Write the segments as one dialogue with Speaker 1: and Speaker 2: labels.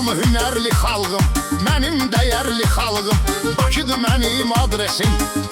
Speaker 1: Hamı hünərli xalqım, mənim dəyərli xalqım. Bakıdır mənim adresim,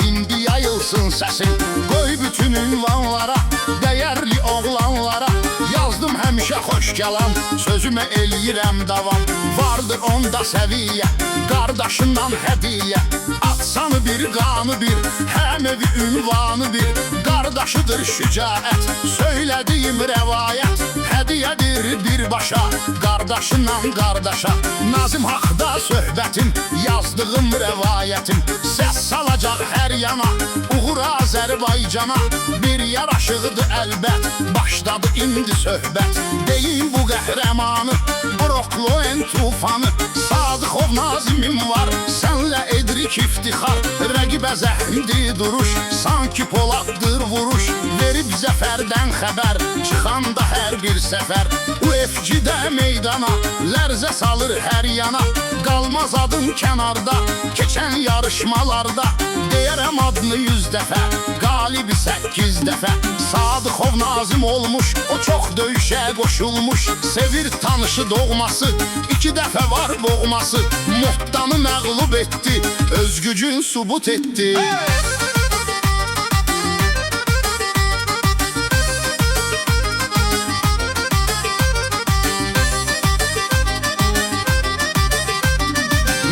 Speaker 1: indi yayılsın səsim. Qoy bütün ünvanlara, dəyərli oğlanlara yazdım həmişə xoş gəlan, sözümə eləyirəm davam. Vardır onda səviyyə, qardaşından hədiyyə. Atsanı bir, qanı bir, həm evi ünvanı bir. Qardaşıdır şücaət, söylədiyim rəvayət. Hədiyyədir birbaşa, qardaşından qardaşa. Nazim haqda söhbətim, yazdığım rəvayətim. Səs salacaq hər yana, uğur Azərbaycana. Bir yaraşıqdır əlbət, başladı indi söhbət. Deyim bu qəhrəmanı, Brokloen tufanı. Sadıqov Nazimim var, sənlə edirik iftixar. Rəqibə zəhmdi duruş, sanki poladdır vuruş. Verib zəfərdən xəbər, çıxanda hər bir səfər. UFC-də meydana, lərzə salır hər yana. Qalmaz adın kənarda, keçən yarışmalarda. Deyərəm adını 100 dəfə, qalibi 8 dəfə. Sadıqov Nazim olmuş, o çox döyüşə qoşulmuş. Sevir tanışı doğması, 2 dəfə var boğması. Muhtanı məğlub etdi, öz gücün subut etdi.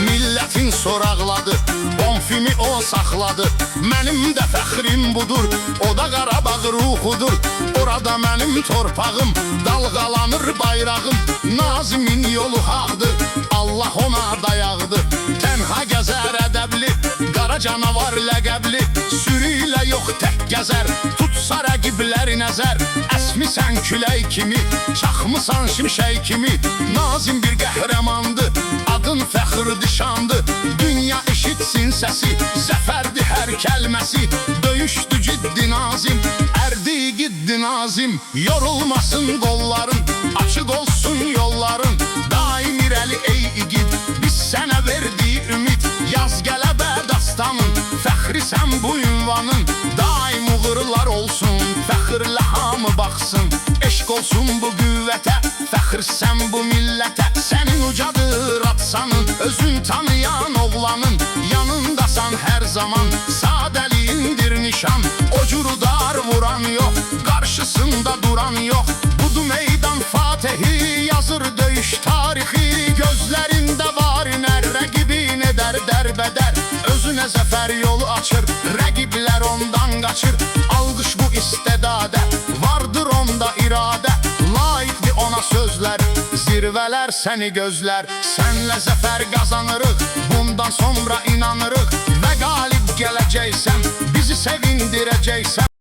Speaker 1: Millətin soraqladı, bonfimi o saxladı. Mənim də fəxrim budur, o da Qarabağ ruhudur. Orada mənim torpağım, dalğalanır bayrağım. Nazimin yolu haqdır, Allah ona dayaqdır. Tənha gəzər ədəbli, qara canavar ləqəbli. Sürü ilə yox tək gəzər, tutsa rəqibləri nəzər. Əsmisən külək kimi, çaxmısan şimşək kimi. Nazim bir qəhrəmandır, adın fəxrdir, şandır. Dünya eşitsin səsi, zəfərdir hər kəlməsi. Döyüşdü ciddi Nazim, ərdi giddi Nazim. Yorulmasın qolların, açıq olsun yolların. Daim irəli ey igid, biz sənə verdiyi ümid. Yaz qələbə dastanın, fəxrisən bu ünvanın. Daim uğurlar olsun, fəxrlə hamı baxsın. Eşq olsun bu qüvvətə, fəxrsən bu millətə. Sənin ucadır atsanın, özün tanıyan oğlanın. Yanındasan hər zaman, sadəliyindir nişan. O cürudar vuran yox, qarşısında duran yox. Budu meydan Fatehi, yazır döyüş tarixi. Gözlərində var iner, rəqibin edər dərbədər. Özünə zəfər yolu açır, rəqiblər ondan qaçır. Alqış bu istedadə, vardır onda iradə. Layiqdir ona sözlər, zirvələr səni gözlər. Sənlə zəfər qazanırıq, bundan sonra inanırıq. Və qalib gələcəksən, bizi sevindirəcəksən.